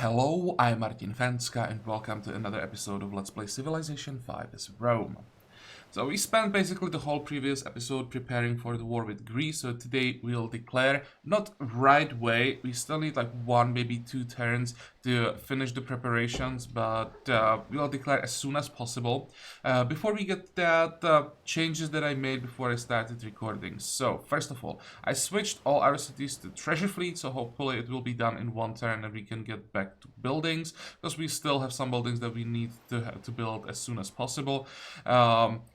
Hello, I'm Martin Fencka and welcome to another episode of Let's Play Civilization V as Rome. So we spent basically the whole previous episode preparing for the war with Greece, so today we'll declare, not right away, we still need like one, maybe 2 turns to finish the preparations, but we'll declare as soon as possible. Before we get that, changes that I made before I started recording. So, first of all, I switched all our cities to treasure fleet, so hopefully it will be done in one turn and we can get back to buildings, because we still have some buildings that we need to build as soon as possible.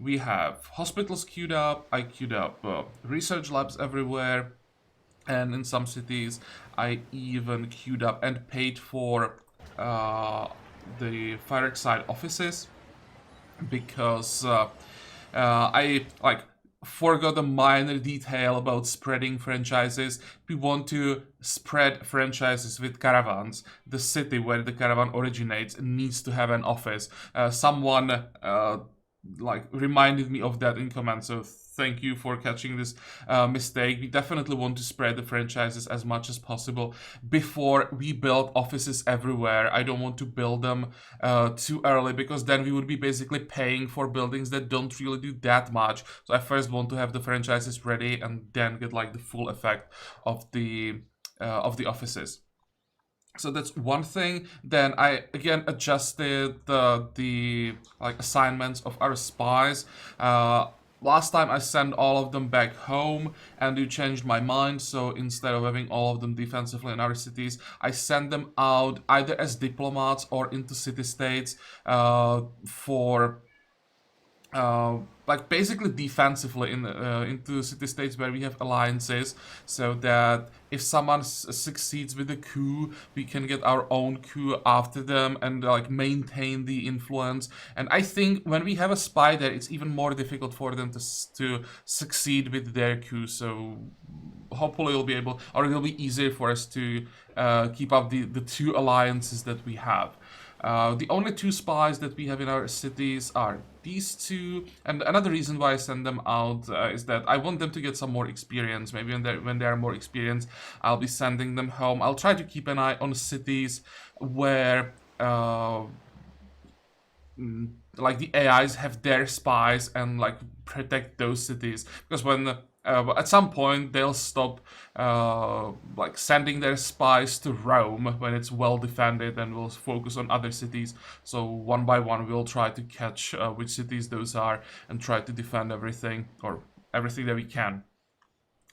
We have hospitals queued up, I queued up research labs everywhere, and in some cities I even queued up and paid for the Fireside offices, because I forgot a minor detail about spreading franchises. We want to spread franchises with caravans. The city where the caravan originates needs to have an office. Someone reminded me of that in comment, so thank you for catching this mistake. We definitely want to spread the franchises as much as possible before we build offices everywhere. I don't want to build them too early, because then we would be basically paying for buildings that don't really do that much. So I first want to have the franchises ready and then get like the full effect of the offices. So that's one thing. Then I again adjusted the assignments of our spies. Last time I sent all of them back home, and you changed my mind, so instead of having all of them defensively in our cities, I sent them out either as diplomats or into city-states for basically defensively into city-states where we have alliances, so that if someone succeeds with a coup, we can get our own coup after them and maintain the influence. And I think when we have a spy there, it's even more difficult for them to succeed with their coup. So hopefully we'll be able, or it'll be easier for us to keep up the 2 alliances that we have. The only 2 spies that we have in our cities are these 2, and another reason why I send them out is that I want them to get some more experience. Maybe when they are more experienced, I'll be sending them home. I'll try to keep an eye on cities where the AIs have their spies and protect those cities, because when at some point they'll stop sending their spies to Rome when it's well defended, and we'll focus on other cities. So one by one we'll try to catch which cities those are and try to defend everything, or everything that we can.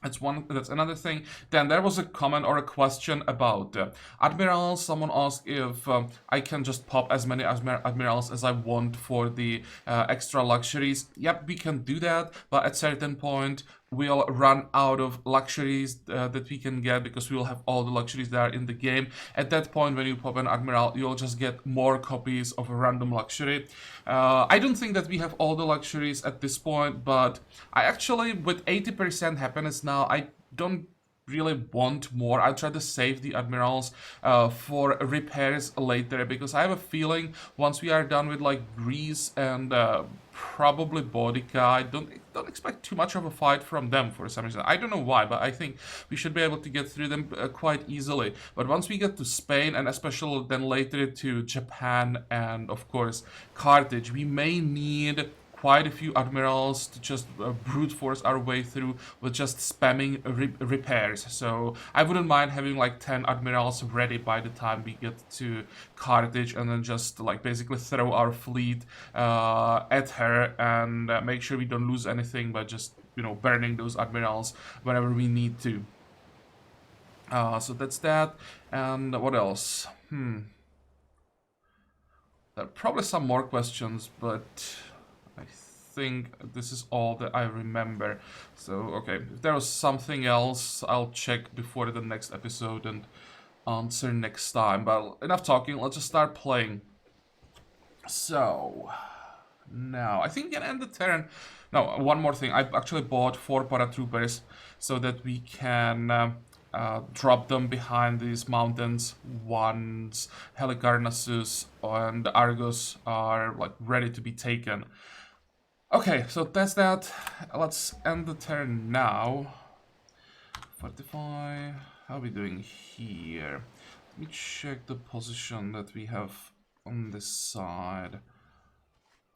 That's another thing. Then there was a comment or a question about admirals. Someone asked if I can just pop as many admirals as I want for the extra luxuries. Yep, we can do that, but at certain point we'll run out of luxuries that we can get, because we will have all the luxuries that are in the game. At that point, when you pop an admiral, you'll just get more copies of a random luxury. I don't think that we have all the luxuries at this point, but I actually, with 80% happiness now, I don't really want more. I try to save the admirals for repairs later, because I have a feeling once we are done with Greece and probably Boudica, I don't expect too much of a fight from them for some reason. I don't know why, but I think we should be able to get through them quite easily. But once we get to Spain, and especially then later to Japan and of course Carthage, we may need quite a few admirals to just brute force our way through with just spamming repairs. So I wouldn't mind having 10 admirals ready by the time we get to Carthage, and then just basically throw our fleet at her and make sure we don't lose anything by just burning those admirals whenever we need to. So that's that. And what else? There are probably some more questions, but I think this is all that I remember. So, okay, if there was something else, I'll check before the next episode and answer next time. But enough talking, let's just start playing. So, now, I think we can end the turn. No, one more thing. I actually bought 4 paratroopers so that we can drop them behind these mountains once Halicarnassus and Argos are ready to be taken. Okay, so that's that. Let's end the turn now. Fortify. How are we doing here? me check the position that we have on this side.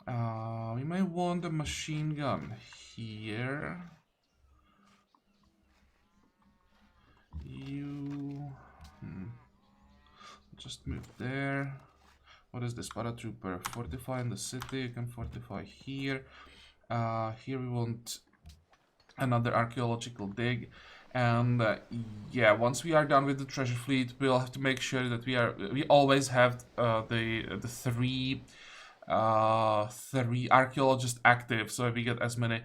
We may want a machine gun here. You... Just move there. What is this? Paratrooper. Fortify in the city. You can fortify here. Here we want another archaeological dig. And yeah, once we are done with the treasure fleet, we'll have to make sure that we always have the three archaeologists active, so we get as many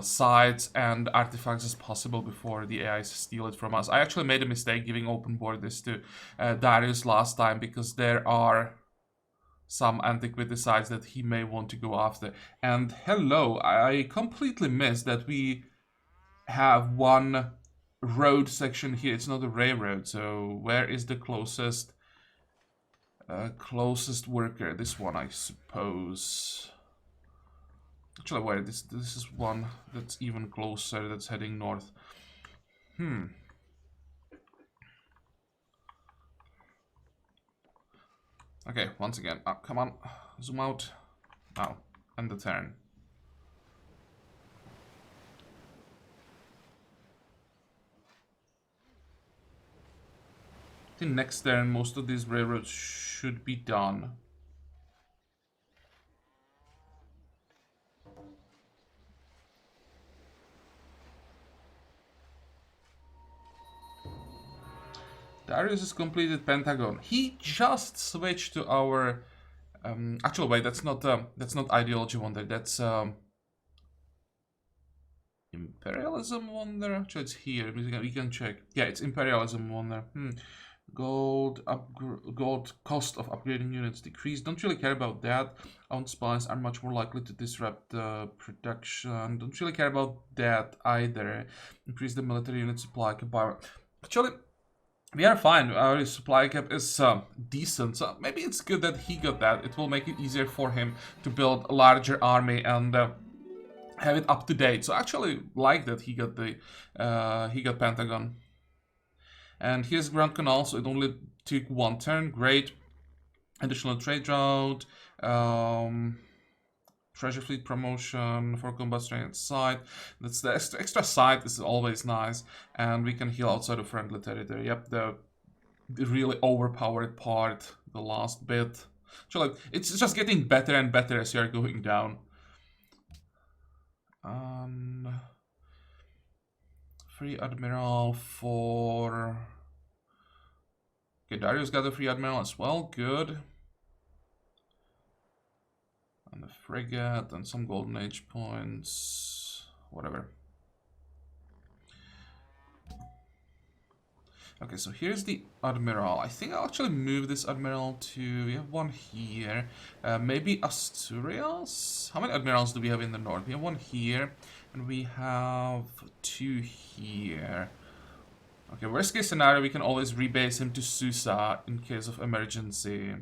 sites and artifacts as possible before the AIs steal it from us. I actually made a mistake giving open borders to Darius last time, because there are some antiquity sites that he may want to go after. And hello, I completely missed that we have one road section here. It's not a railroad, so where is the closest worker? This one, I suppose. Actually, wait, this is one that's even closer, that's heading north. Okay, once again, come on, zoom out. Oh, end the turn. I think next turn most of these railroads should be done. Darius has completed Pentagon. He just switched to our... actually, wait, that's not Ideology Wonder. That's Imperialism Wonder. Actually, it's here. We can check. Yeah, it's Imperialism Wonder. Gold cost of upgrading units decreased. Don't really care about that. Own spies are much more likely to disrupt production. Don't really care about that either. Increase the military unit supply cap. Actually, we are fine. Our supply cap is decent, so maybe it's good that he got that. It will make it easier for him to build a larger army and have it up to date. So I actually like that he got Pentagon. And here's Grand Canal, so it only took one turn. Great. Additional trade route. Treasure fleet promotion for combat strength side. That's the extra side is always nice. And we can heal outside of friendly territory. Yep, the really overpowered part, the last bit. So it's just getting better and better as you're going down. Free Admiral for... Okay, Darius got a free Admiral as well, good. And the frigate and some Golden Age points, whatever. Okay, so here's the Admiral. I think I'll actually move this Admiral to... We have one here. Maybe Asturias? How many Admirals do we have in the north? We have one here, and we have two here. Okay, worst case scenario, we can always rebase him to Susa in case of emergency.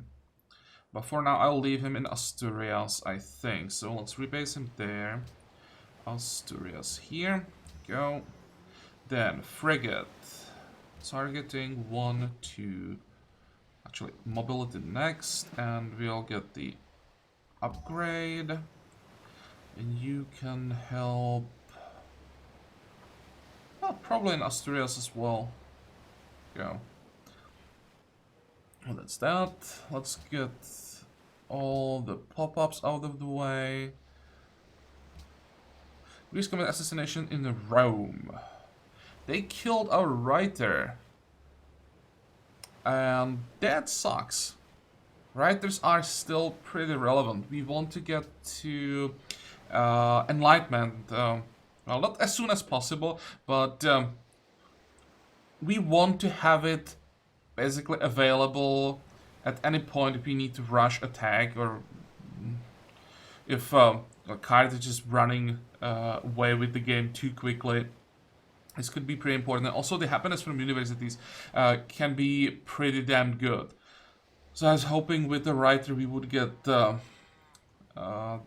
But for now, I'll leave him in Asturias, I think. So let's rebase him there. Asturias here. Go. Then, frigate. Targeting 1, 2. Actually, mobility next. And we'll get the upgrade. And you can help... Oh, probably in Asturias as well. Go. Well, that's that. Let's get all the pop-ups out of the way. Greece committed assassination in Rome. They killed our writer. And that sucks. Writers are still pretty relevant. We want to get to Enlightenment. Well, not as soon as possible, but we want to have it basically available at any point if we need to rush attack, or if Carthage is running away with the game too quickly. This could be pretty important. And also, the happiness from universities can be pretty damn good. So I was hoping with the writer we would get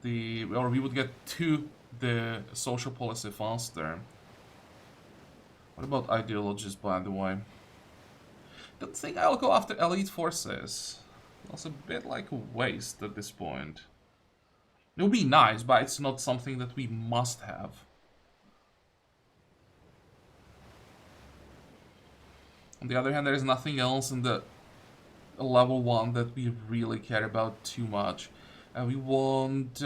we would get to the social policy faster. What about ideologies, by the way? don't think I'll go after elite forces. That's a bit like a waste at this point. It would be nice, but it's not something that we must have. On the other hand, there is nothing else in the level 1 that we really care about too much. We want...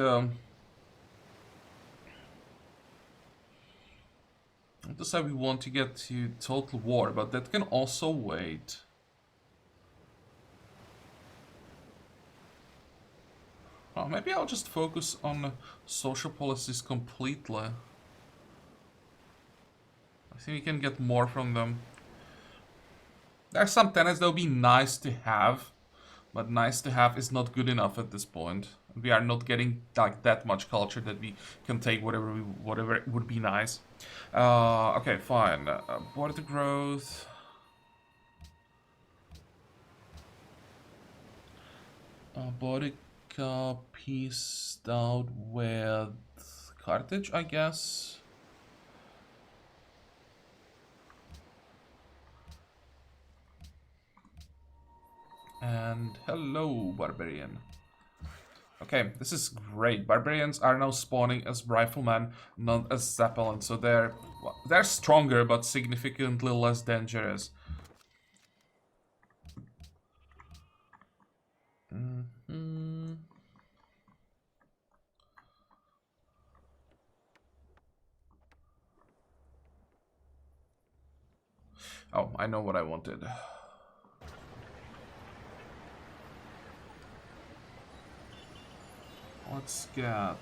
to say we want to get to Total War, but that can also wait. Well, maybe I'll just focus on social policies completely. I think we can get more from them. There are some tenets that would be nice to have, but nice to have is not good enough at this point. We are not getting like that much culture that we can take whatever would be nice. Okay, fine. Border growth. Bodica pieced out with Carthage, I guess. And hello, Barbarian. Okay, this is great. Barbarians are now spawning as riflemen, not as Zeppelin, so they're stronger but significantly less dangerous. Oh, I know what I wanted. Let's get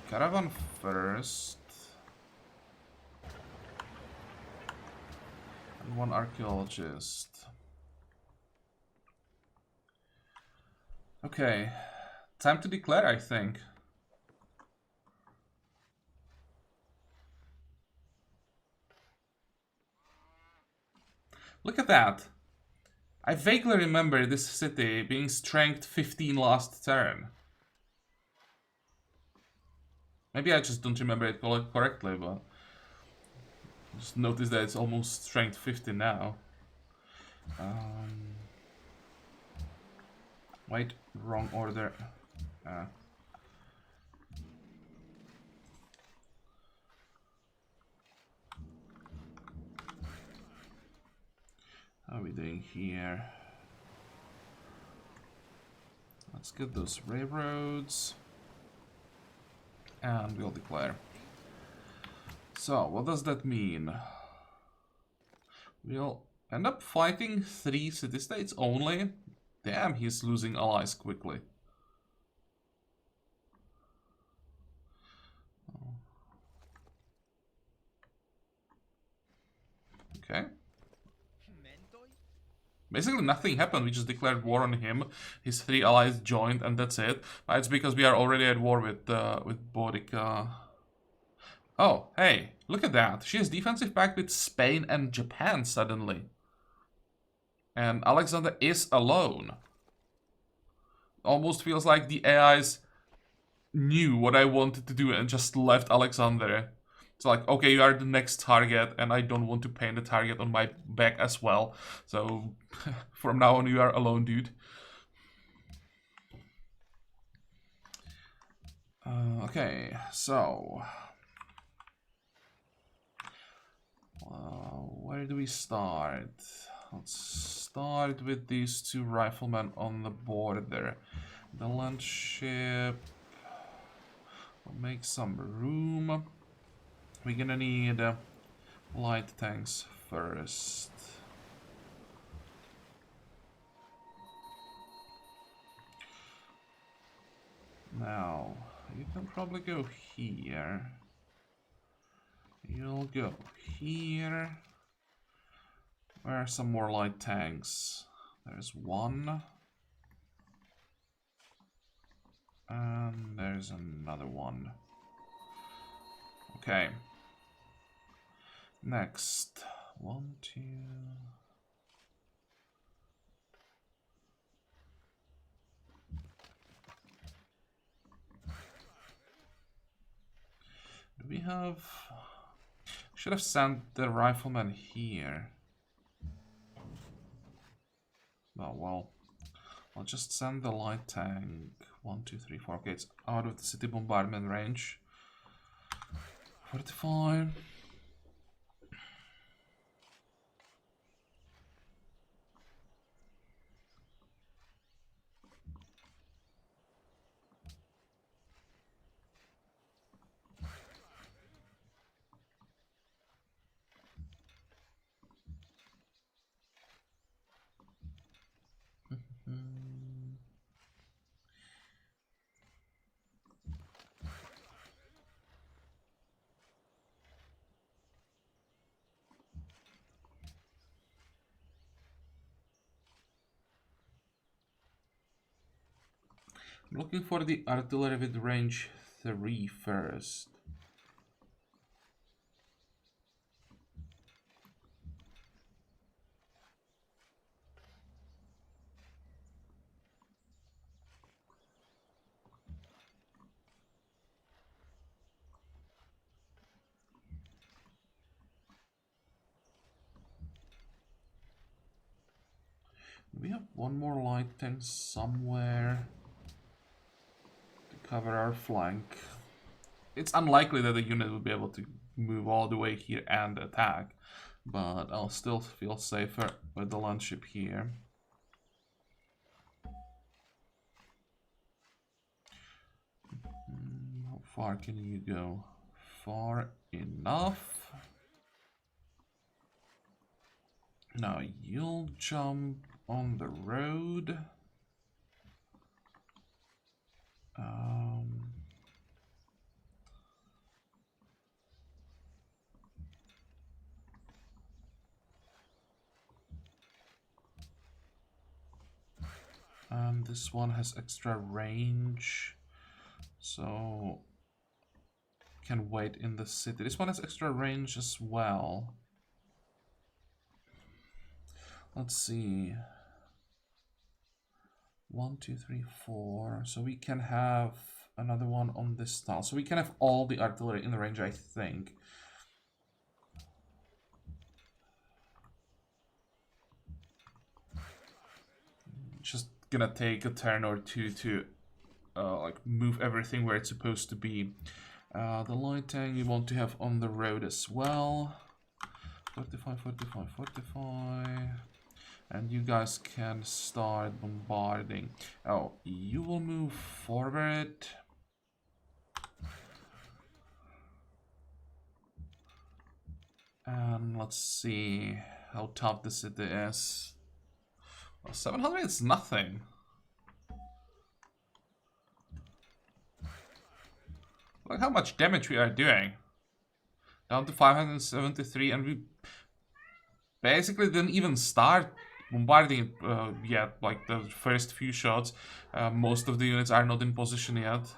Caravan first. And one archaeologist. Okay. Time to declare, I think. Look at that. I vaguely remember this city being strength 15 last turn. Maybe I just don't remember it correctly, but just notice that it's almost strength 50 now. Wait, wrong order. How are we doing here? Let's get those railroads. And we'll declare. So, what does that mean? We'll end up fighting 3 city-states only? Damn, he's losing allies quickly. Okay. Basically nothing happened, we just declared war on him. His 3 allies joined and that's it. But it's because we are already at war with Bodica. Oh, hey, look at that. She has defensive pact with Spain and Japan suddenly. And Alexander is alone. Almost feels like the AIs knew what I wanted to do and just left Alexander. It's like, okay, you are the next target, and I don't want to paint the target on my back as well. So, from now on, you are alone, dude. Okay, so... where do we start? Let's start with these 2 riflemen on the border. The land ship... We'll make some room. We're gonna need light tanks first. Now, you can probably go here. You'll go here. Where are some more light tanks? There's one. And there's another one. Okay. Next. 1, 2. Do we have... Should have sent the rifleman here. Oh, well. I'll just send the light tank. 1, 2, 3, 4. Okay, it's out of the city bombardment range. 45. I'm looking for the artillery with range 3 first. We have one more light tank somewhere to cover our flank. It's unlikely that the unit will be able to move all the way here and attack, but I'll still feel safer with the land ship here. How far can you go? Far enough. Now you'll jump on the road. And this one has extra range, so can wait in the city. This one has extra range as well. Let's see. 1, 2, 3, 4. So we can have another one on this tile. So we can have all the artillery in the range, I think. Just gonna take a turn or two to like move everything where it's supposed to be. The light tank you want to have on the road as well. 45, 45, 45. And you guys can start bombarding. Oh, you will move forward. And let's see how tough the city is. Well, 700 is nothing. Look how much damage we are doing. Down to 573, and we basically didn't even start bombarding it yet. Like the first few shots, most of the units are not in position yet.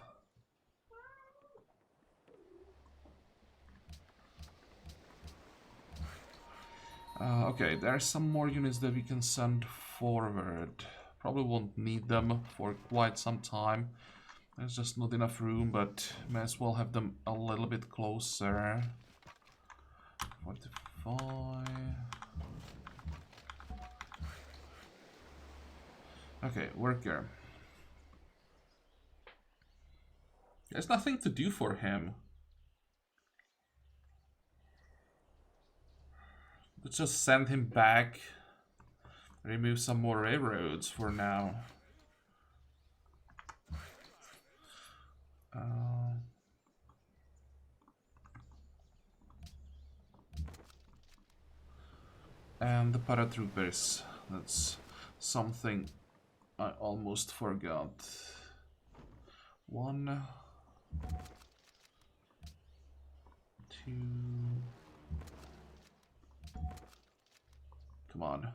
Okay, there are some more units that we can send forward. Probably won't need them for quite some time. There's just not enough room, but may as well have them a little bit closer. 45. Okay, worker. There's nothing to do for him. Let's just send him back. Remove some more railroads for now. And the paratroopers. That's something I almost forgot. 1, 2. Come on.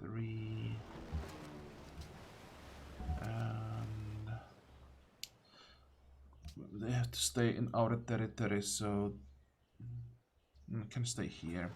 3. And they have to stay in our territory, so can stay here.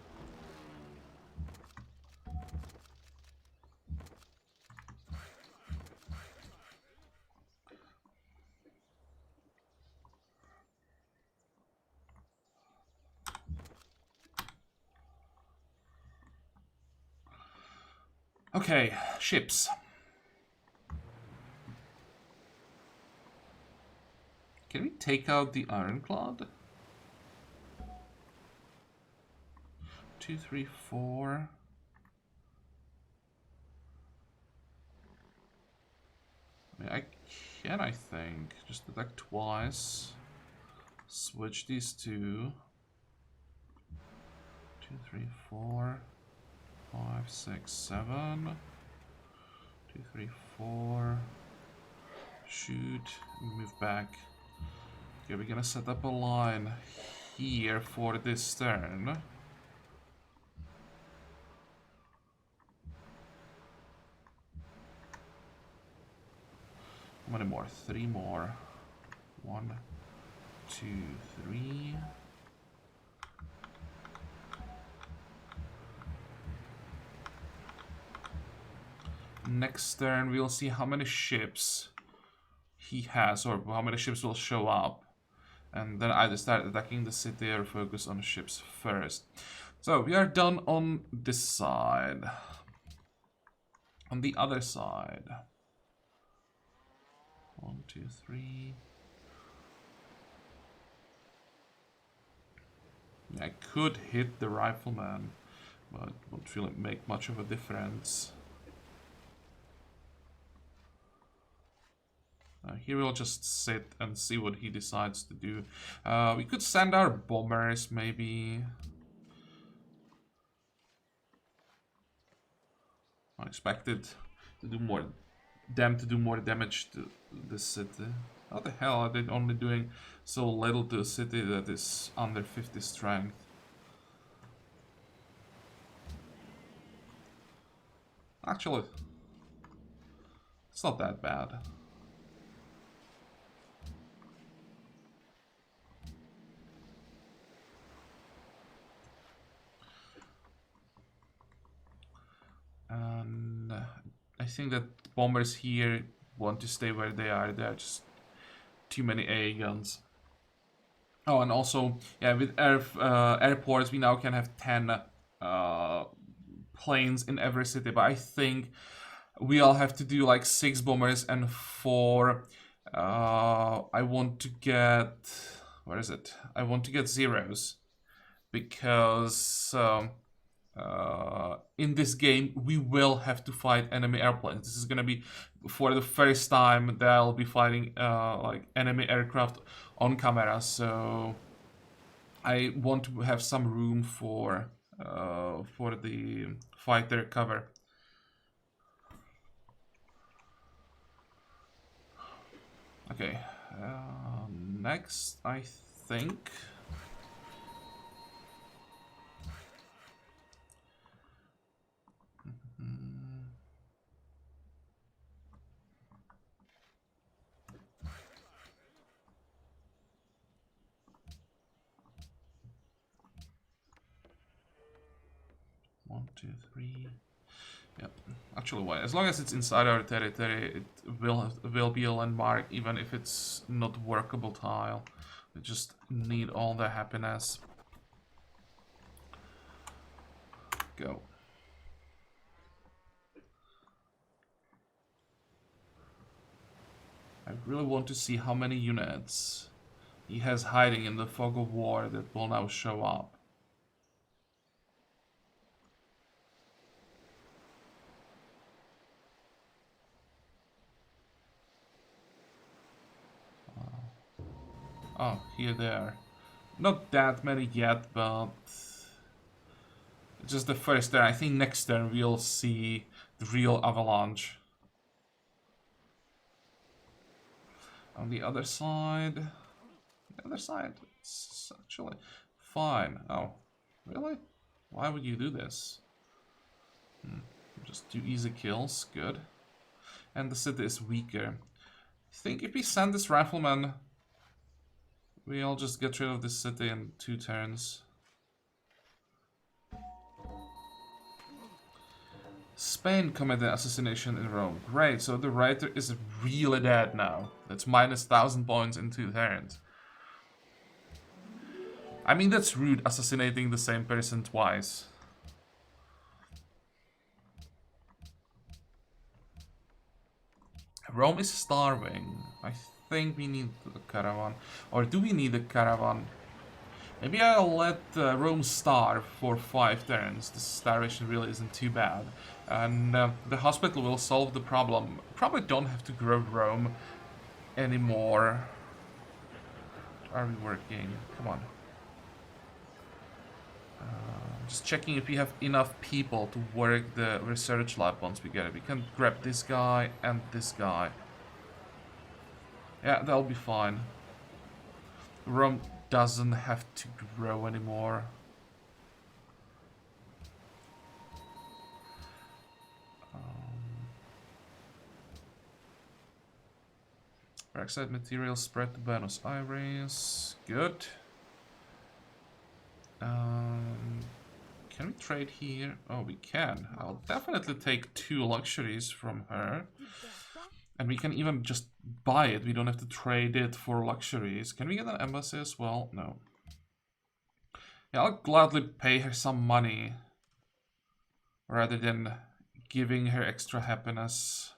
Okay, ships. Can we take out the Ironclad? 2, 3, 4. I mean, I can, I think. Just attack twice. Switch these two. 2, 3, 4. 5, 6, 7. 2, 3, 4. Shoot. Move back. Okay, we're gonna set up a line here for this turn. How many more? 3 more. 1, 2, 3. Next turn, we'll see how many ships he has, or how many ships will show up. And then either start attacking the city or focus on ships first. So, we are done on this side. On the other side. 1, 2, 3. I could hit the rifleman, but won't really make much of a difference. Here we'll just sit and see what he decides to do. We could send our bombers, maybe. I expected to do more, them to do more damage to this city. How the hell are they only doing so little to a city that is under 50 strength? Actually, it's not that bad. And I think that bombers here want to stay where they are. There are just too many AA guns. Oh, and also, yeah, with airports, we now can have 10 planes in every city. But I think we all have to do like 6 bombers and 4. I want to get... Where is it? I want to get zeros. Because... in this game, we will have to fight enemy airplanes. This is gonna be for the first time that I'll be fighting like enemy aircraft on camera. So I want to have some room for the fighter cover. Okay, next I think. One, two, three. Yep. Actually, why? As long as it's inside our territory, it will be a landmark, even if it's not workable tile. We just need all the happiness. Go. I really want to see how many units he has hiding in the fog of war that will now show up. Oh, here they are. Not that many yet, but just the first turn. I think next turn we'll see the real avalanche. On the other side, it's actually fine. Oh, really? Why would you do this? Just 2 easy kills, good. And the city is weaker. I think if we send this rifleman, we'll just get rid of this city in 2 turns. Spain committed assassination in Rome. Great, so the writer is really dead now. That's minus 1000 points in 2 turns. I mean, that's rude, assassinating the same person twice. Rome is starving. I think we need the caravan. Or do we need a caravan? Maybe I'll let Rome starve for 5 turns. This starvation really isn't too bad. And the hospital will solve the problem. Probably don't have to grow Rome anymore. Are we working? Come on. Just checking if we have enough people to work the research lab once we get it. We can grab this guy and this guy. Yeah, that'll be fine. Rome doesn't have to grow anymore. Peroxide material spread to Buenos Aires. Good. Can we trade here? Oh, we can. I'll definitely take 2 luxuries from her. And we can even just buy it. We don't have to trade it for luxuries. Can we get an embassy as well? No. Yeah, I'll gladly pay her some money rather than giving her extra happiness.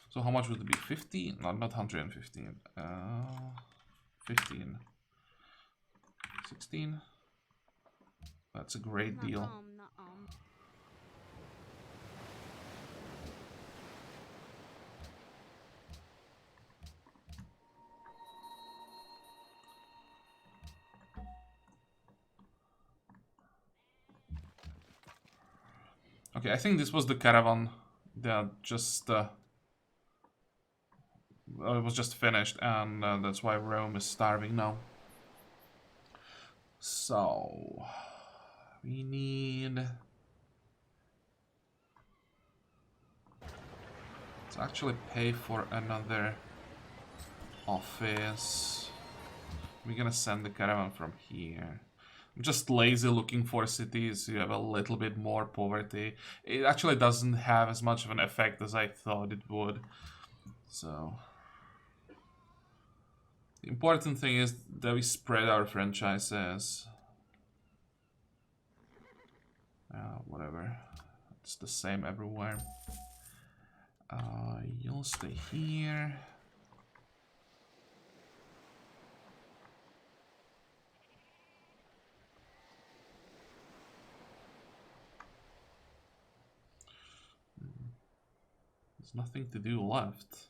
So how much would it be? 50? No, not 115. 15. 16. That's a great deal. Okay, I think this was the caravan that just it was just finished, and that's why Rome is starving now. So we need to actually pay for another office. We're gonna send the caravan from here. I'm just lazy looking for cities. You have a little bit more poverty. It actually doesn't have as much of an effect as I thought it would. So the important thing is that we spread our franchises. Whatever. It's the same everywhere. You'll stay here. There's nothing to do left.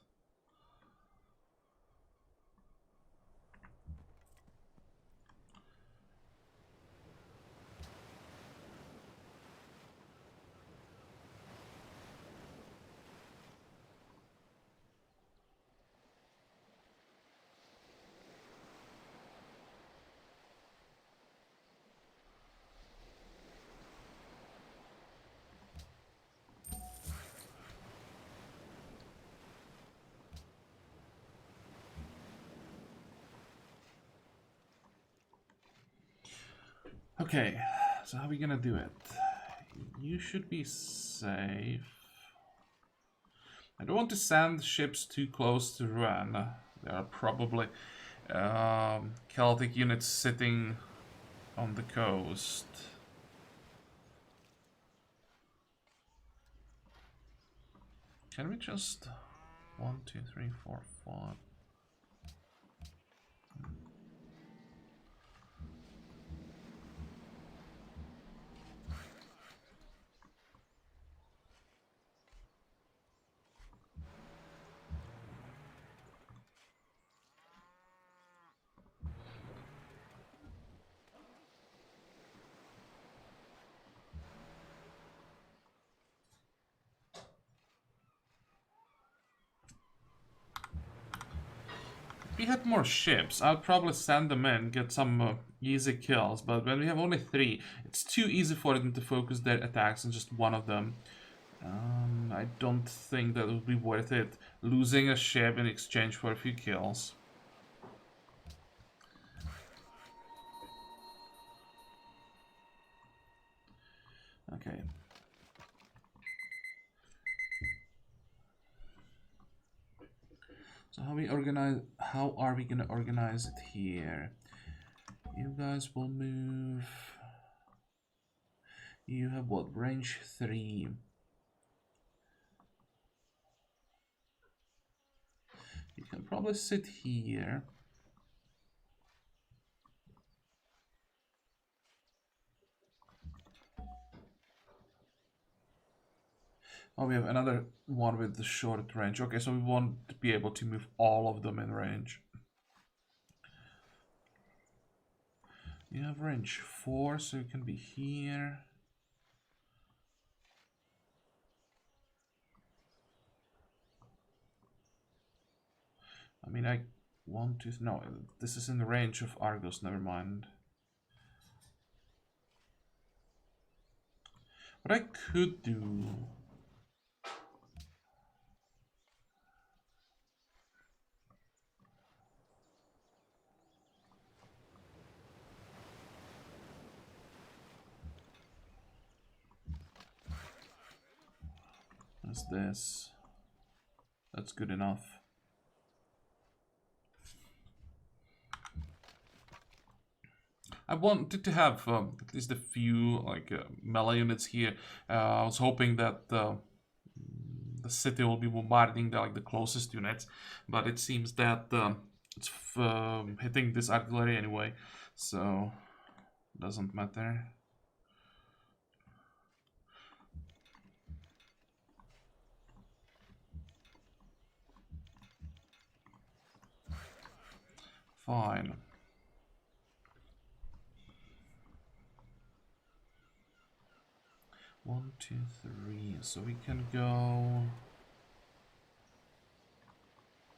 Okay, so how are we gonna do it? You should be safe. I don't want to send ships too close to Rouen. There are probably Celtic units sitting on the coast. Can we just 1, 2, 3, 4, 5? If we had more ships, I'd probably send them in, get some easy kills, but when we have only 3, it's too easy for them to focus their attacks on just one of them. I don't think that would be worth it, losing a ship in exchange for a few kills. Okay. So how are we gonna organize it here? You guys will move. You have what? Range 3. You can probably sit here. Oh, we have another one with the short range. Okay, so we won't be able to move all of them in range. You have range 4, so you can be here. I mean, I want to... No, this is in the range of Argos, never mind. What I could do... is this. That's good enough. I wanted to have at least a few like melee units here. I was hoping that the city will be bombarding the closest units, but it seems that it's hitting this artillery anyway, so doesn't matter. Fine. One, two, three. So we can go.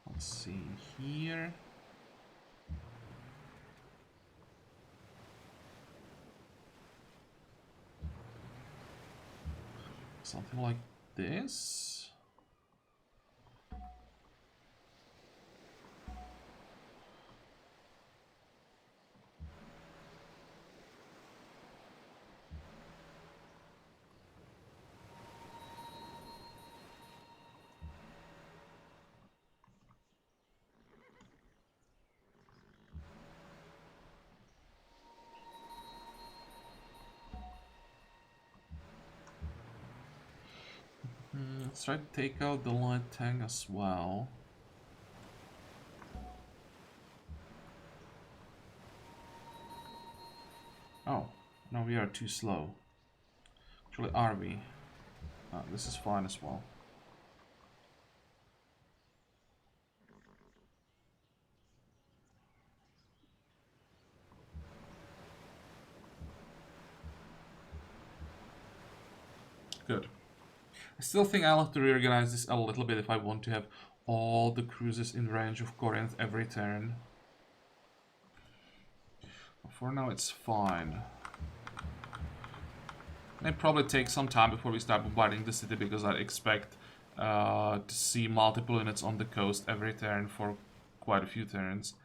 Let's see here. Something like this. Let's try to take out the light tank as well. Oh, no, we are too slow. Actually, are we? This is fine as well. Good. I still think I'll have to reorganize this a little bit if I want to have all the cruisers in range of Corinth every turn. For now, it's fine. It probably takes some time before we start bombarding the city because I expect to see multiple units on the coast every turn for quite a few turns.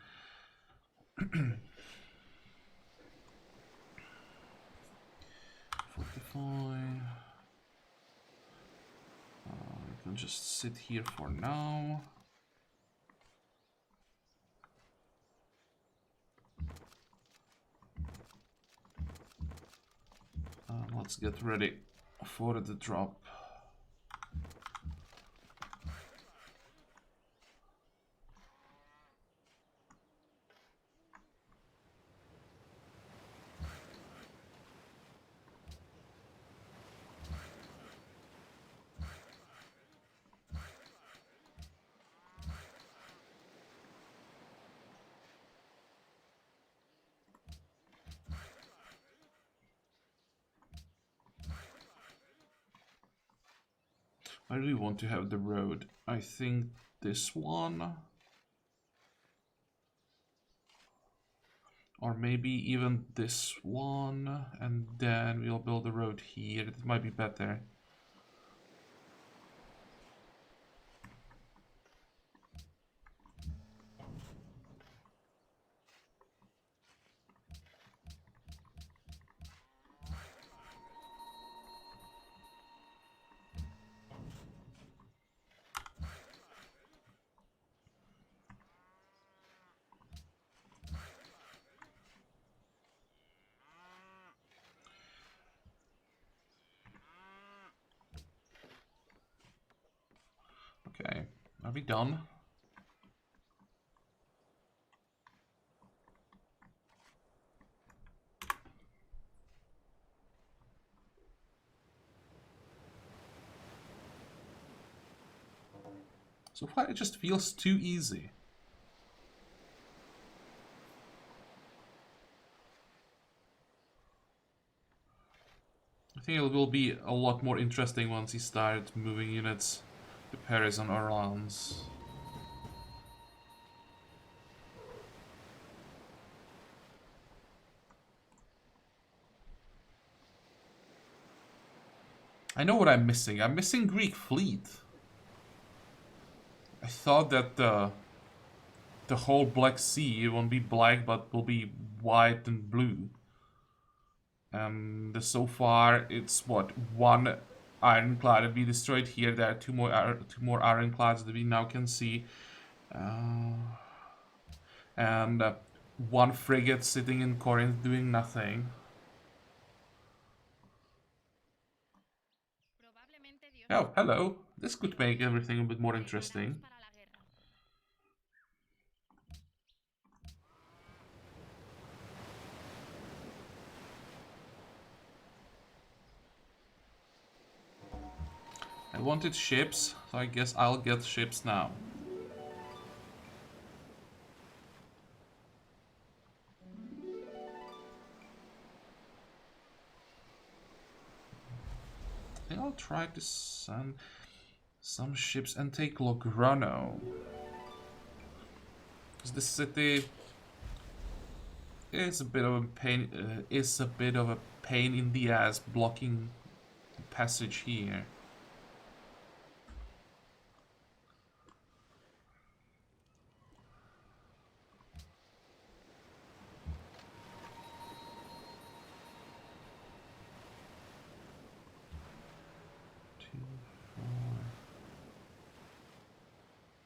45. We can just sit here for now. Let's get ready for the drop. I really want to have the road. I think this one. Or maybe even this one. And then we'll build the road here. It might be better. Okay, are we done? So far it just feels too easy. I think it will be a lot more interesting once he starts moving units to Paris and Orleans. I know what I'm missing. I'm missing Greek fleet. I thought that the whole Black Sea won't be black, but will be white and blue. And so far, it's what, one ironclad to be destroyed here. There are two more ironclads that we now can see, and one frigate sitting in Corinth doing nothing. Oh, hello. This could make everything a bit more interesting. I wanted ships, so I guess I'll get ships now. I think I'll try to send some ships and take Lograno. Because the city is a bit of a pain. In the ass blocking the passage here.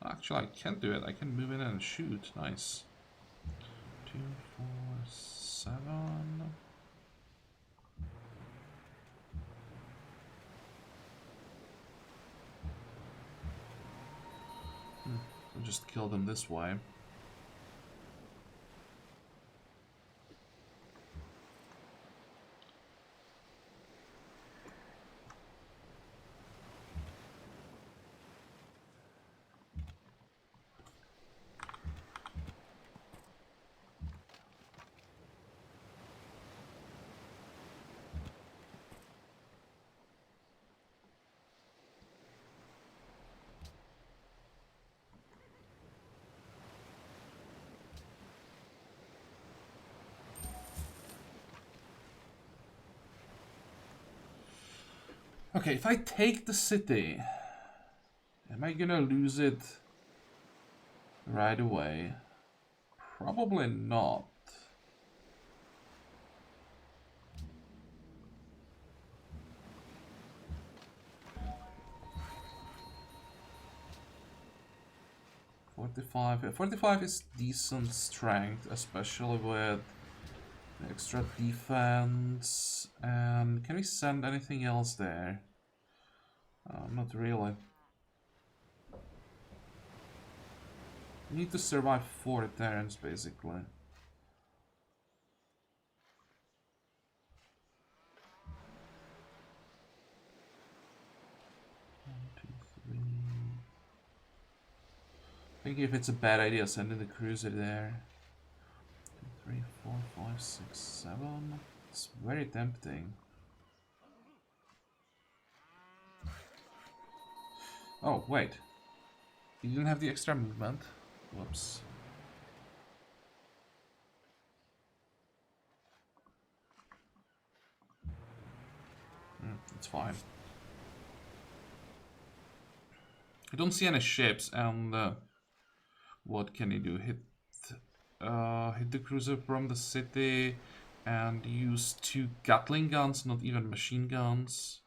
Actually, I can't do it. I can move in and shoot. Nice. 2, 4, 7. I'll just kill them this way. Okay, if I take the city, am I gonna lose it right away? Probably not. .45 is decent strength, especially with the extra defense. And can we send anything else there? Not really. We need to survive 4 turns, basically. 1, 2, 3. I think if it's a bad idea, sending the cruiser there. 2, 3, 4, 5, 6, 7. It's very tempting. Oh, wait. You didn't have the extra movement. Whoops. It's fine. I don't see any ships, and what can you do? Hit the cruiser from the city and use 2 Gatling guns, not even machine guns.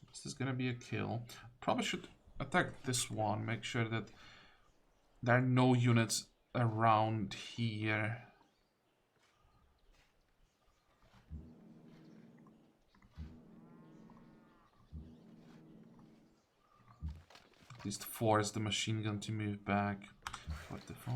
This is gonna be a kill. Probably should attack this one, make sure that There are no units around here. At least force the machine gun to move back. 45.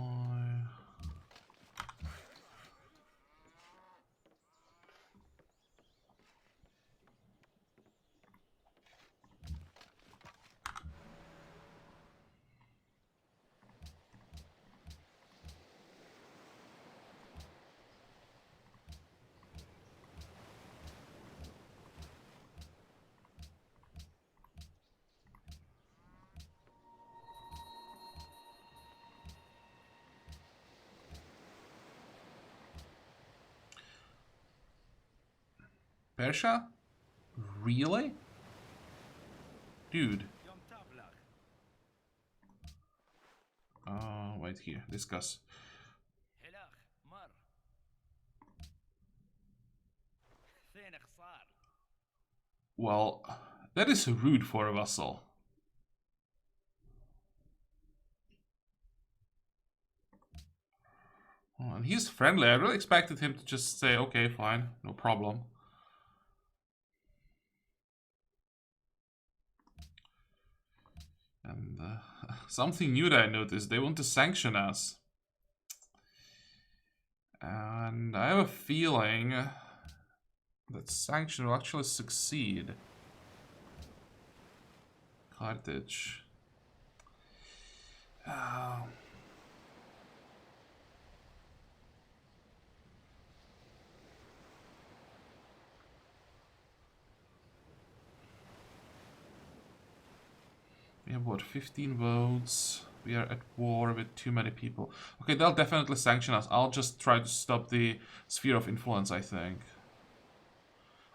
Persha? Really? Dude. Wait here. Discuss. Well, that is rude for a vassal. Oh, and he's friendly. I really expected him to just say, okay, fine, no problem. And something new that I noticed, they want to sanction us. And I have a feeling that sanction will actually succeed. Carthage. We have what, 15 votes? We are at war with too many people. Okay, they'll definitely sanction us. I'll just try to stop the sphere of influence, I think.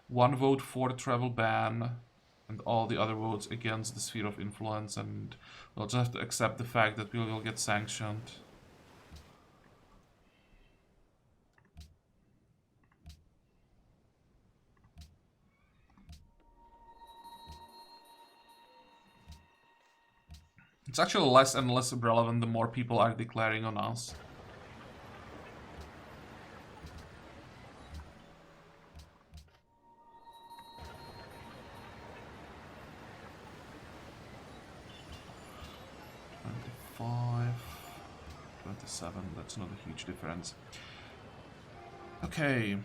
1 vote for the travel ban, and all the other votes against the sphere of influence, and we'll just have to accept the fact that we will get sanctioned. It's actually less and less relevant the more people are declaring on us. $25, $27, that's not a huge difference. Okay.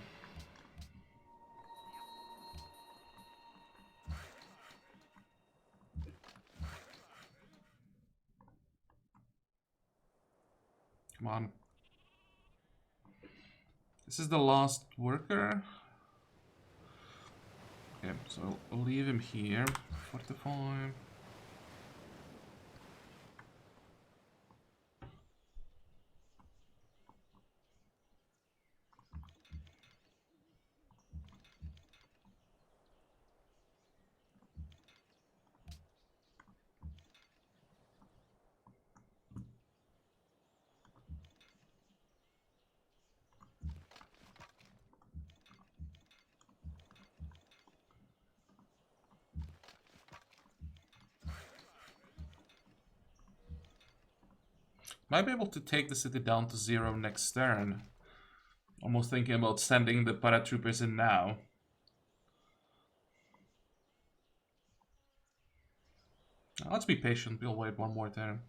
Come on. This is the last worker. Okay, so I'll leave him here. 45. Might be able to take the city down to 0 next turn. Almost thinking about sending the paratroopers in now. Let's be patient, we'll wait 1 more turn.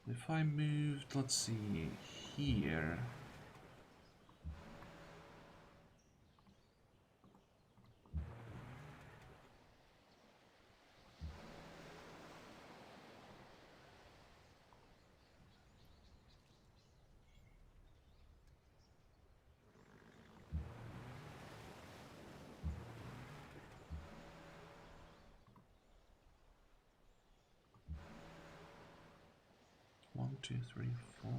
If I moved, let's see, here. 2, 3, 4.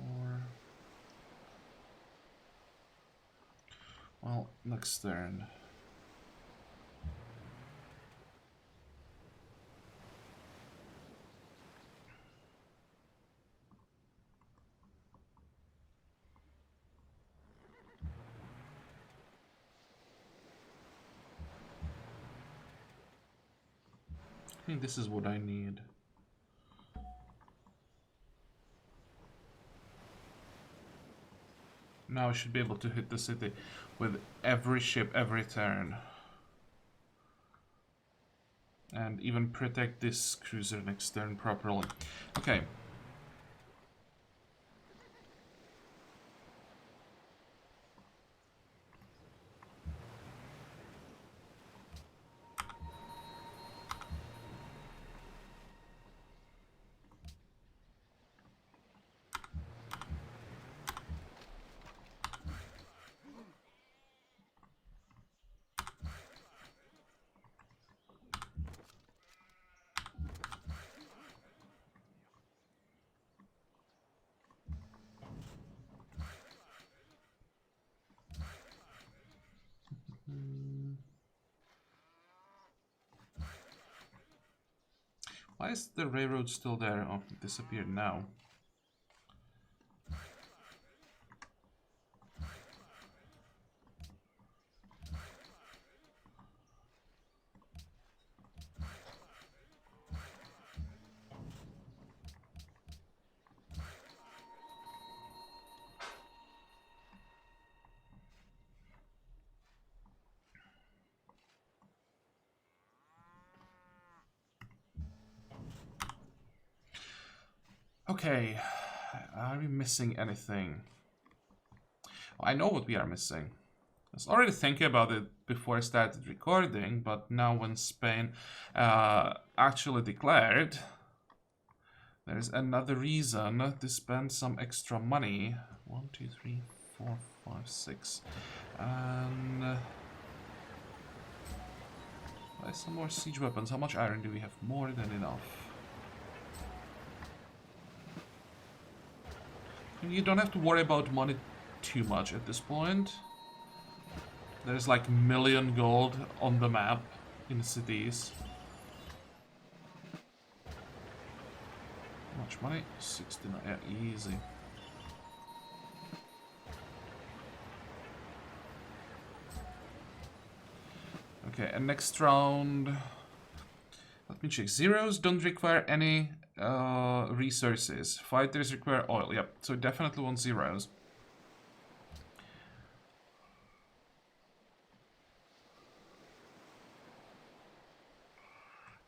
Well, next turn. I think this is what I need. Now I should be able to hit the city with every ship every turn. And even protect this cruiser next turn properly. Okay. Why is the railroad still there? Oh, it disappeared now. Okay, are we missing anything? I know what we are missing. I was already thinking about it before I started recording, but now when Spain actually declared, there's another reason to spend some extra money. 1, 2, 3, 4, 5, 6. And buy some more siege weapons. How much iron do we have? More than enough. You don't have to worry about money too much at this point. There's like million gold on the map in the cities. How much money? 69. Yeah, easy. Okay, and next round. Let me check. Zeros don't require any resources. Fighters require oil. Yep, so definitely want zeros.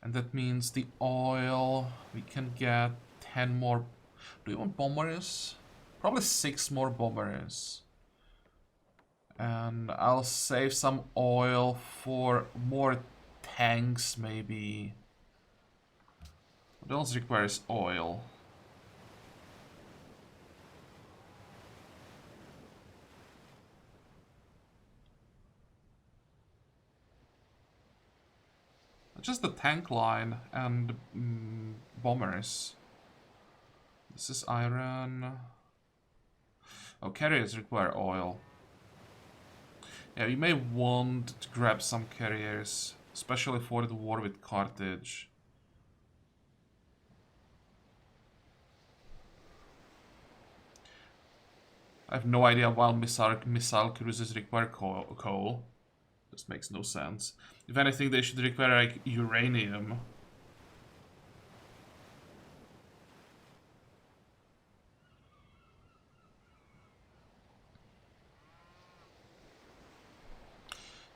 And that means the oil, we can get 10 more. Do you want bombers? Probably 6 more bombers. And I'll save some oil for more tanks, maybe. What else requires oil? Just the tank line and bombers. This is iron. Oh, carriers require oil. Yeah, you may want to grab some carriers, especially for the war with Carthage. I have no idea why missile cruisers require coal. This makes no sense. If anything, they should require like uranium.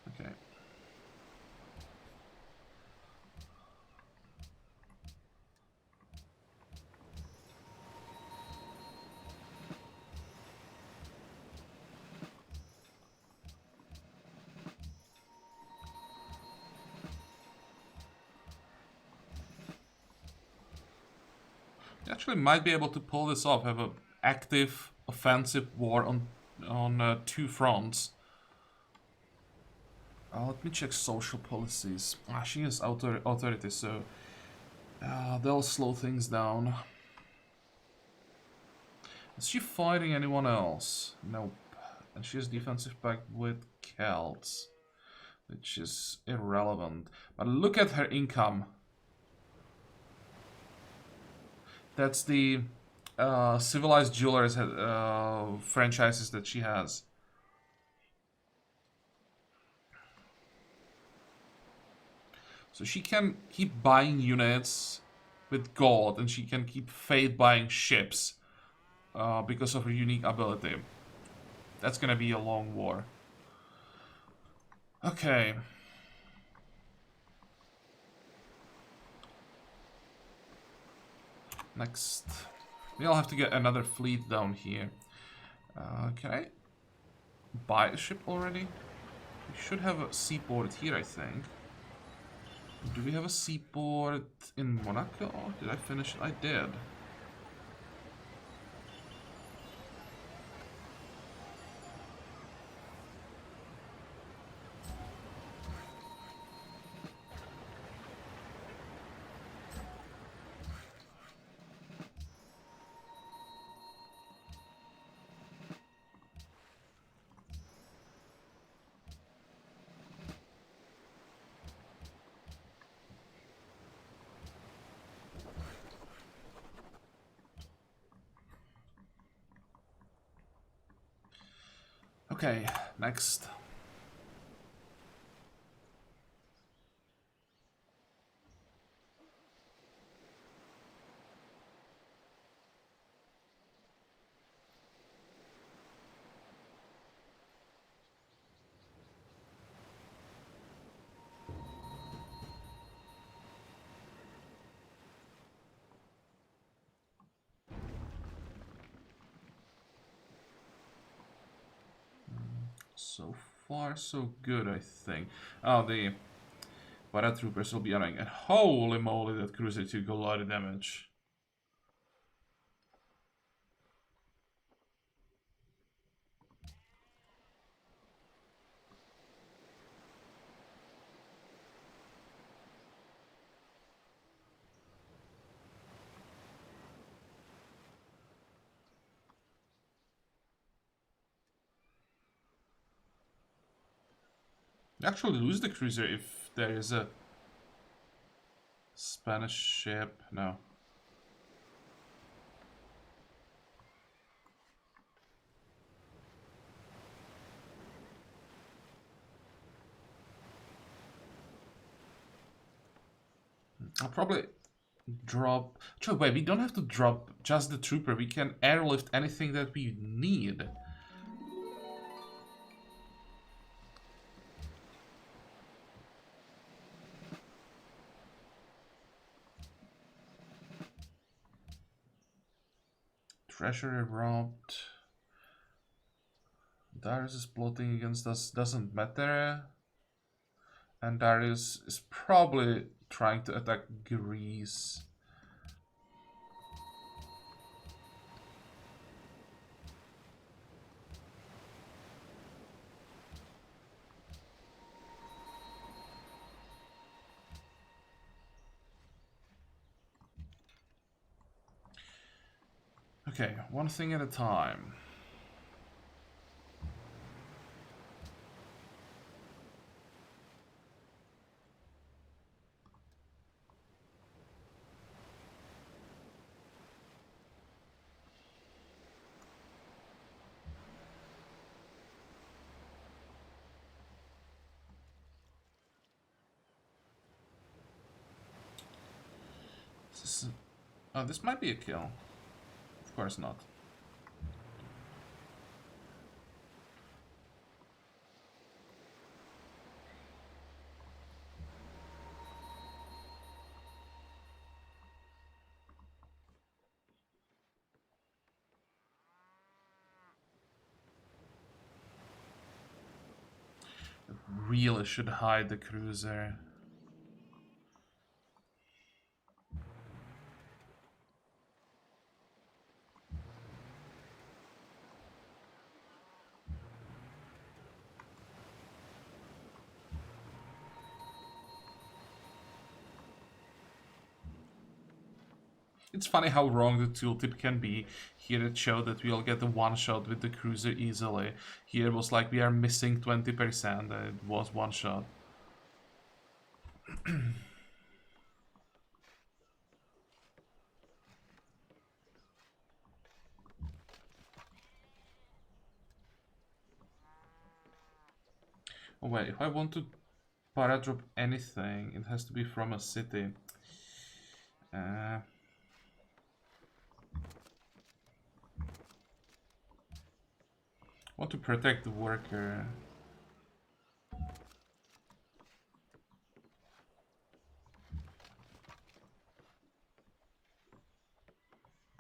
Okay. Actually might be able to pull this off, have an active offensive war on 2 fronts. Let me check social policies. She is authority, so they'll slow things down. Is she fighting anyone else? Nope. And she has defensive pact with Celts, which is irrelevant. But look at her income. That's the civilized jewelers franchises that she has. So she can keep buying units with gold, and she can keep fate buying ships because of her unique ability. That's gonna be a long war. Okay. Next. We'll have to get another fleet down here. Can I buy a ship already? We should have a seaport here, I think. Do we have a seaport in Monaco? Did I finish? I did. Okay, next. So far, so good, I think. Oh, the paratroopers will be annoying. And holy moly, that cruiser took a lot of damage. You actually lose the cruiser if there is a Spanish ship. No. I'll probably drop... Actually, wait, we don't have to drop just the trooper. We can airlift anything that we need. Treasury robbed. Darius is plotting against us. Doesn't matter. And Darius is probably trying to attack Greece. Okay, one thing at a time. This might be a kill. Of course not. Really should hide the cruiser. It's funny how wrong the tooltip can be. Here it showed that we'll get the one shot with the cruiser easily. Here it was like we are missing 20% and it was one shot. Oh wait, if I want to paradrop anything, it has to be from a city. Want to protect the worker.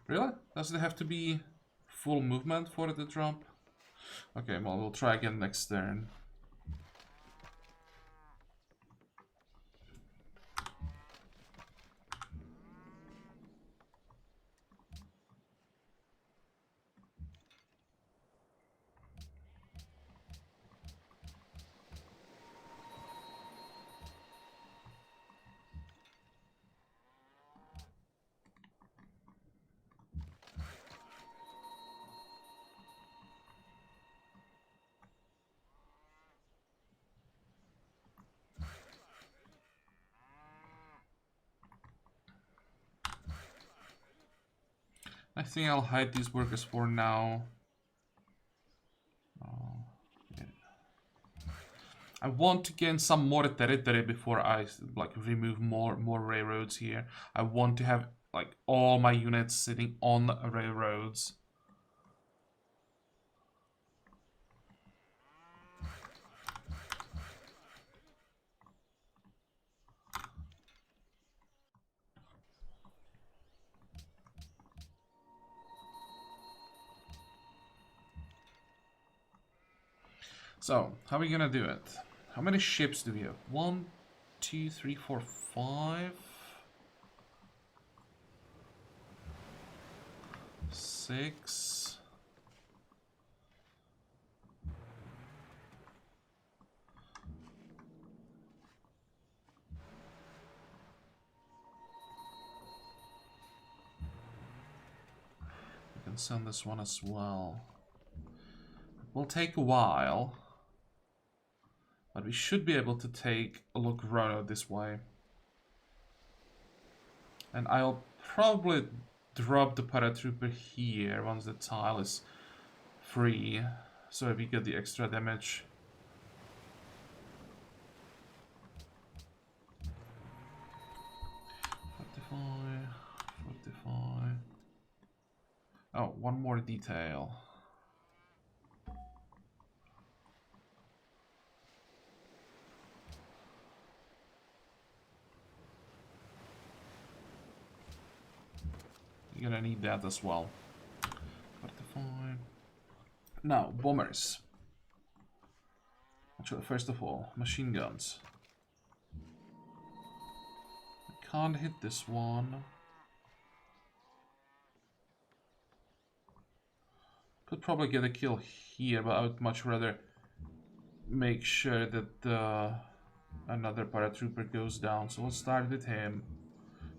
Really? Does it have to be full movement for the drop? Okay, well, we'll try again next turn. I think I'll hide these workers for now. Yeah. I want to gain some more territory before I like remove more railroads here. I want to have like all my units sitting on railroads. So, how are we gonna do it? How many ships do we have? 1, 2, 3, 4, 5, 6. We can send this one as well. It will take a while. But we should be able to take a look right this way. And I'll probably drop the paratrooper here once the tile is free. So we get the extra damage. Oh, one more detail. You're gonna need that as well. 45. Now, bombers. Actually, first of all, machine guns. I can't hit this one. Could probably get a kill here, but I would much rather make sure that another paratrooper goes down. So we'll start with him.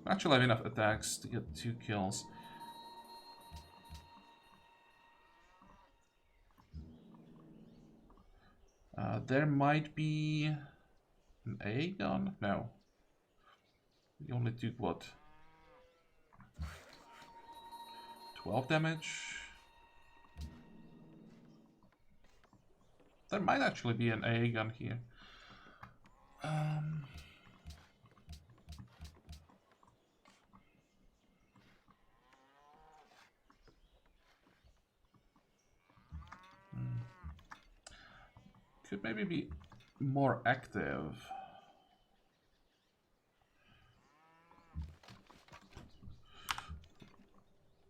Actually, I have enough attacks to get 2 kills. There might be an A gun? No. We only took what? 12 damage? There might actually be an A gun here. Could maybe be more active.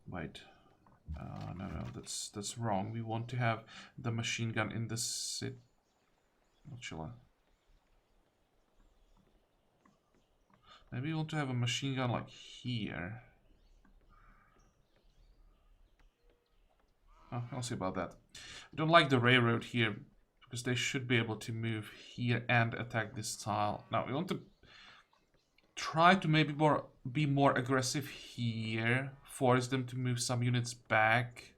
Wait. No, that's wrong. We want to have the machine gun in the sit. What shall I? Maybe we want to have a machine gun like here. Oh, I'll see about that. I don't like the railroad here because they should be able to move here and attack this tile. Now we want to try to maybe be more aggressive here. Force them to move some units back.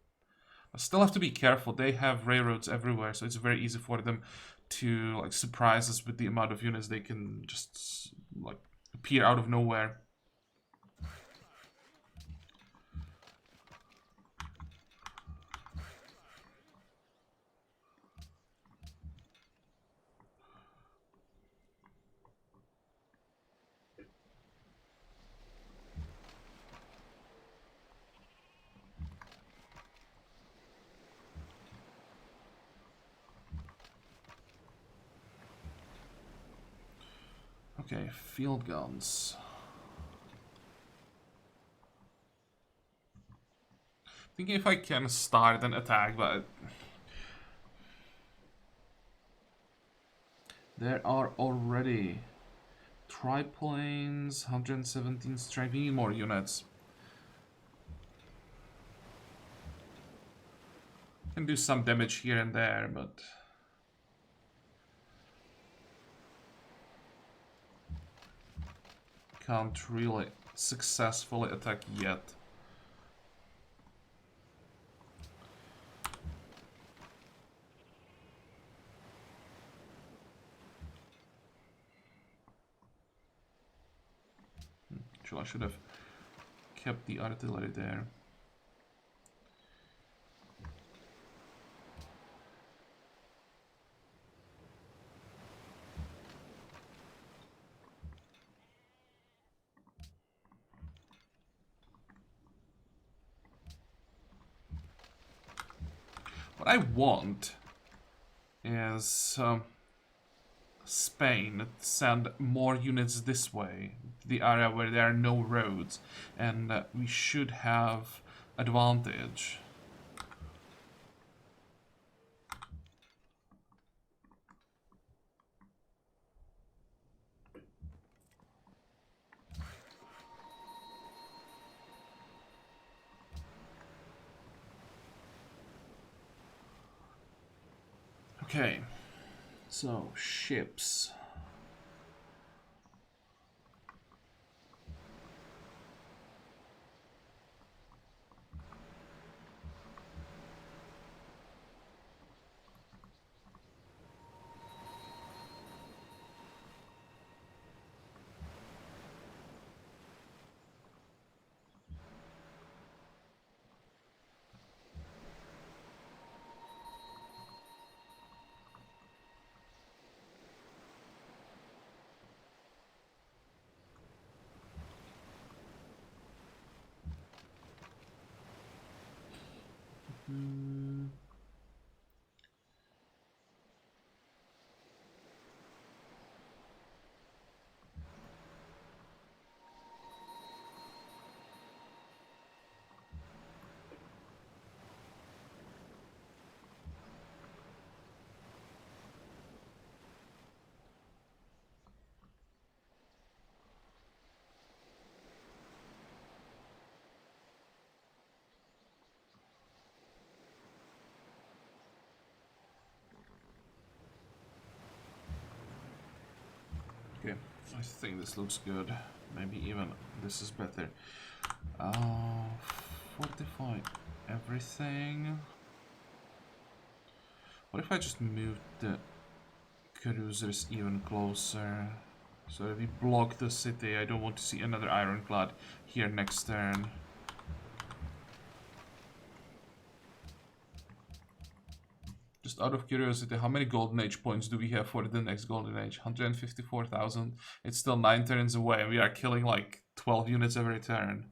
I still have to be careful. They have railroads everywhere, so it's very easy for them to like surprise us with the amount of units they can just like appear out of nowhere. Okay, field guns. Thinking if I can start an attack, but there are already triplanes, 117 strength. We need more units. Can do some damage here and there, but can't really successfully attack yet. Actually, I should have kept the artillery there. What I want is Spain send more units this way, the area where there are no roads, and we should have advantage. Okay, so ships. Okay, I think this looks good. Maybe even this is better. Fortify everything. What if I just moved the cruisers even closer? So if we block the city, I don't want to see another ironclad here next turn. Just out of curiosity, how many Golden Age points do we have for the next Golden Age? 154,000. It's still 9 turns away, and we are killing like 12 units every turn.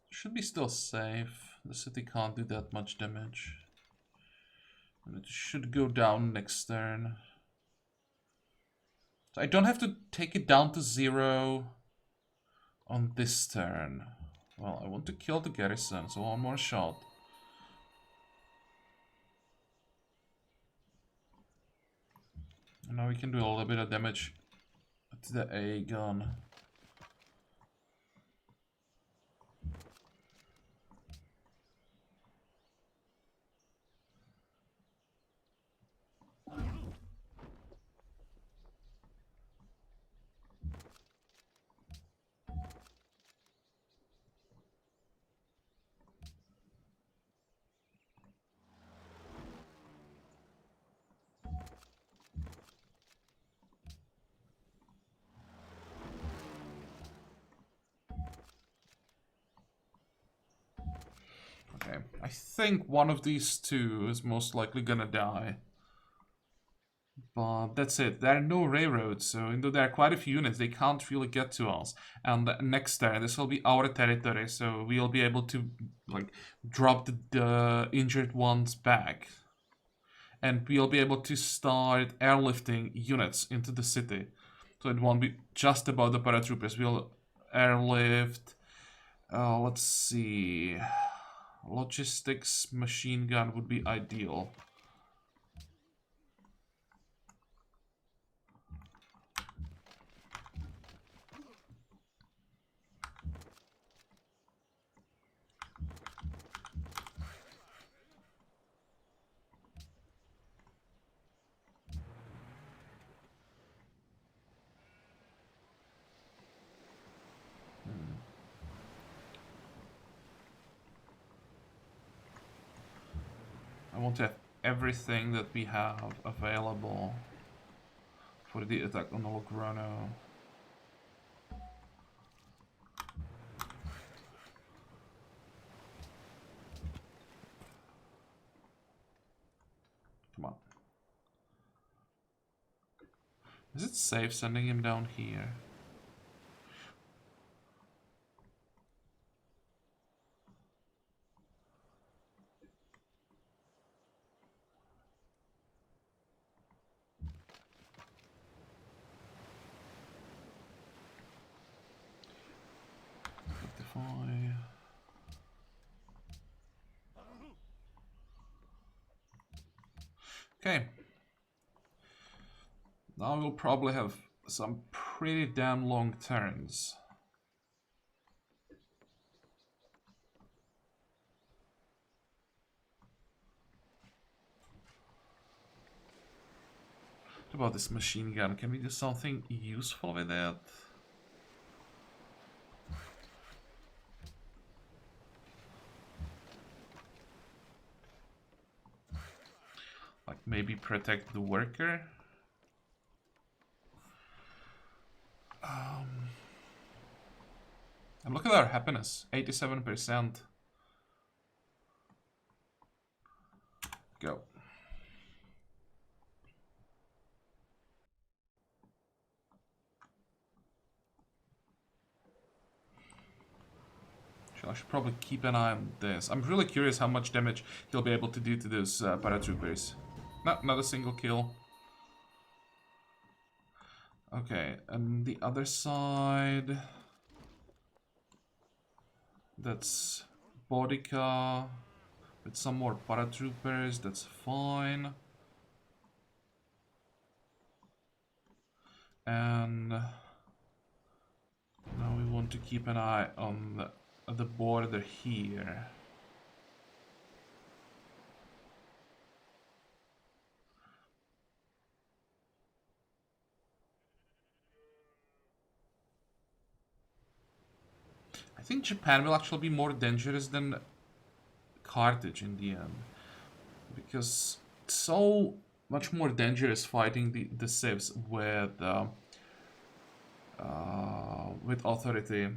Should be still safe. The city can't do that much damage. And it should go down next turn. So I don't have to take it down to 0 on this turn. Well, I want to kill the garrison, so one more shot. Now we can do a little bit of damage to the A gun. Okay, I think one of these two is most likely gonna die. But that's it. There are no railroads, so though there are quite a few units, they can't really get to us. And next turn, this will be our territory, so we'll be able to like drop the injured ones back. And we'll be able to start airlifting units into the city. So it won't be just about the paratroopers. We'll airlift... let's see... Logistics machine gun would be ideal. I want to have everything that we have available for the attack on Lograno. Come on. Is it safe sending him down here? Okay. Now we'll probably have some pretty damn long turns. What about this machine gun? Can we do something useful with it? Like maybe protect the worker? And look at our happiness, 87%. Go. I should probably keep an eye on this. I'm really curious how much damage he'll be able to do to those paratroopers. Not a single kill. Okay, and the other side... That's Bodica with some more paratroopers, that's fine. And now we want to keep an eye on the border here. I think Japan will actually be more dangerous than Carthage in the end. Because it's so much more dangerous fighting the civs with authority.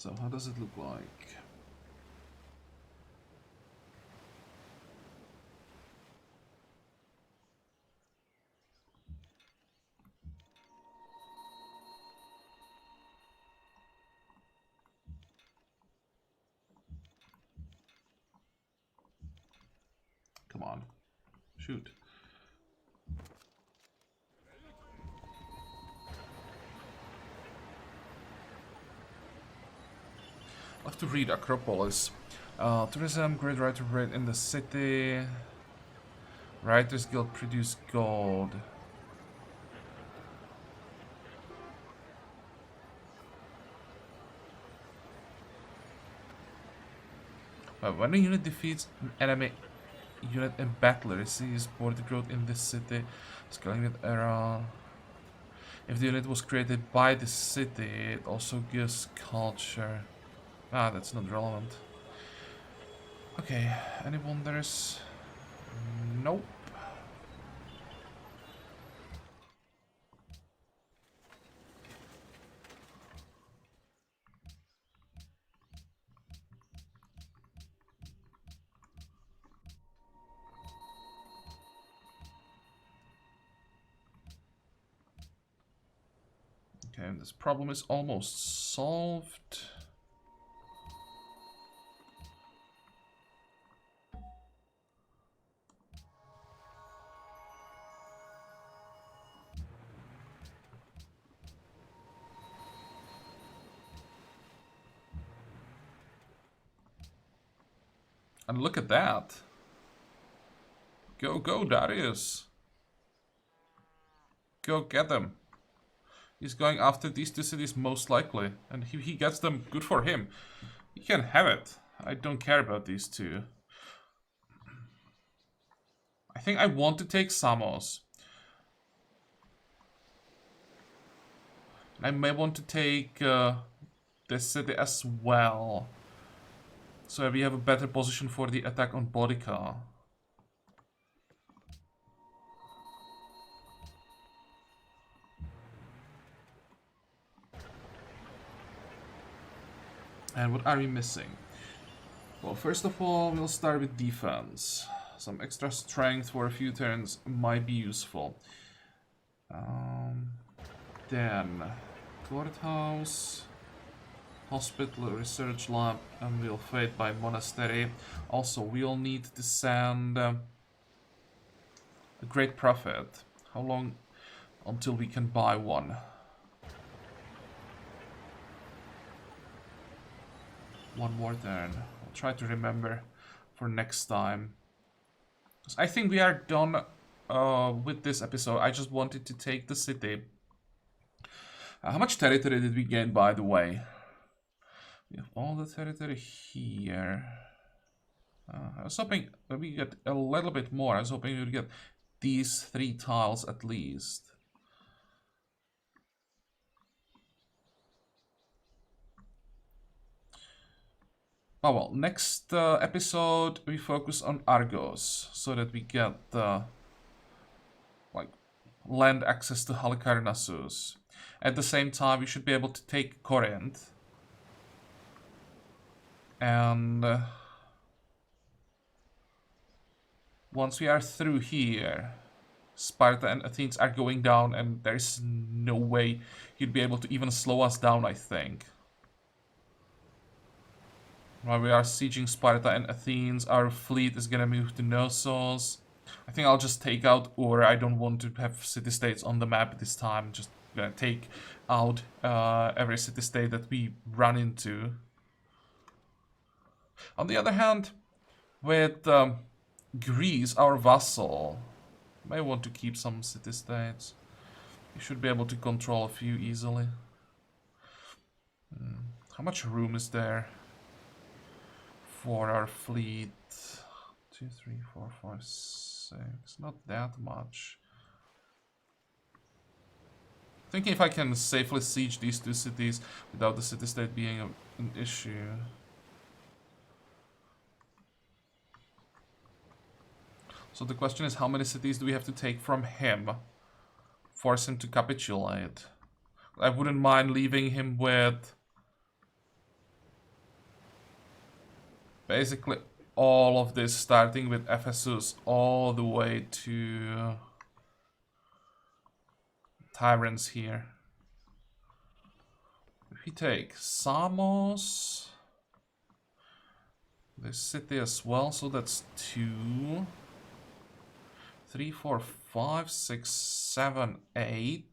So how does it look like? Come on. Shoot. I'll have to read Acropolis. Tourism, great writer rate in the city. Writers Guild produce gold. When a unit defeats an enemy unit in battle, it receives border growth in this city, scaling with era. If the unit was created by the city, it also gives culture. Ah, that's not relevant. Okay, any wonders? Nope. Okay, this problem is almost solved. And look at that. Go, go, Darius. Go get them. He's going after these two cities most likely. And if he gets them, good for him. He can have it. I don't care about these two. I think I want to take Samos. I may want to take this city as well. So we have a better position for the attack on Bodica. And what are we missing? Well, first of all, we'll start with defense. Some extra strength for a few turns might be useful. Then, courthouse, hospital, research lab, and we'll fade by monastery. Also, we'll need to send a great prophet. How long until we can buy one? One more turn. I'll try to remember for next time. I think we are done with this episode. I just wanted to take the city. How much territory did we gain, by the way? We have all the territory here. I was hoping that we get a little bit more. I was hoping we would get these 3 tiles at least. Oh well, next episode we focus on Argos, so that we get like land access to Halicarnassus. At the same time, we should be able to take Corinth. And once we are through here, Sparta and Athens are going down, and there's no way you'd be able to even slow us down, I think. While we are sieging Sparta and Athens, our fleet is gonna move to Knossos. I think I'll just take out Ur. I don't want to have city-states on the map this time. Just gonna take out every city-state that we run into. On the other hand, with Greece, our vassal, may want to keep some city-states. We should be able to control a few easily. How much room is there for our fleet? 2, 3, 4, 5, 6. Not that much. Thinking if I can safely siege these 2 cities without the city-state being an issue. So the question is, how many cities do we have to take from him? Force him to capitulate. I wouldn't mind leaving him with basically all of this, starting with Ephesus all the way to Tyrants here. If we take Samos, this city as well, so that's 2, 3, 4, 5, 6, 7, 8,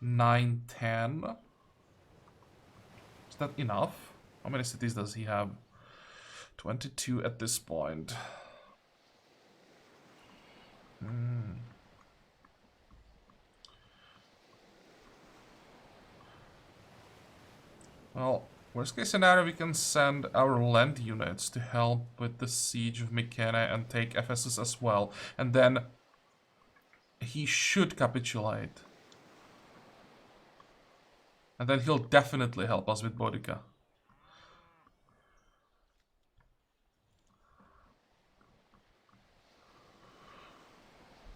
9, 10. Is that enough? How many cities does he have? 22 at this point. Well, worst case scenario, we can send our land units to help with the siege of Mykenae and take Ephesus as well. And then he should capitulate. And then he'll definitely help us with Boudica.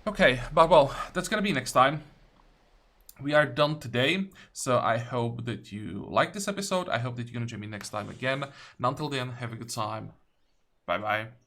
Okay, but well, that's gonna be next time. We are done today, so I hope that you like this episode. I hope that you're gonna join me next time again. And until then, have a good time. Bye bye.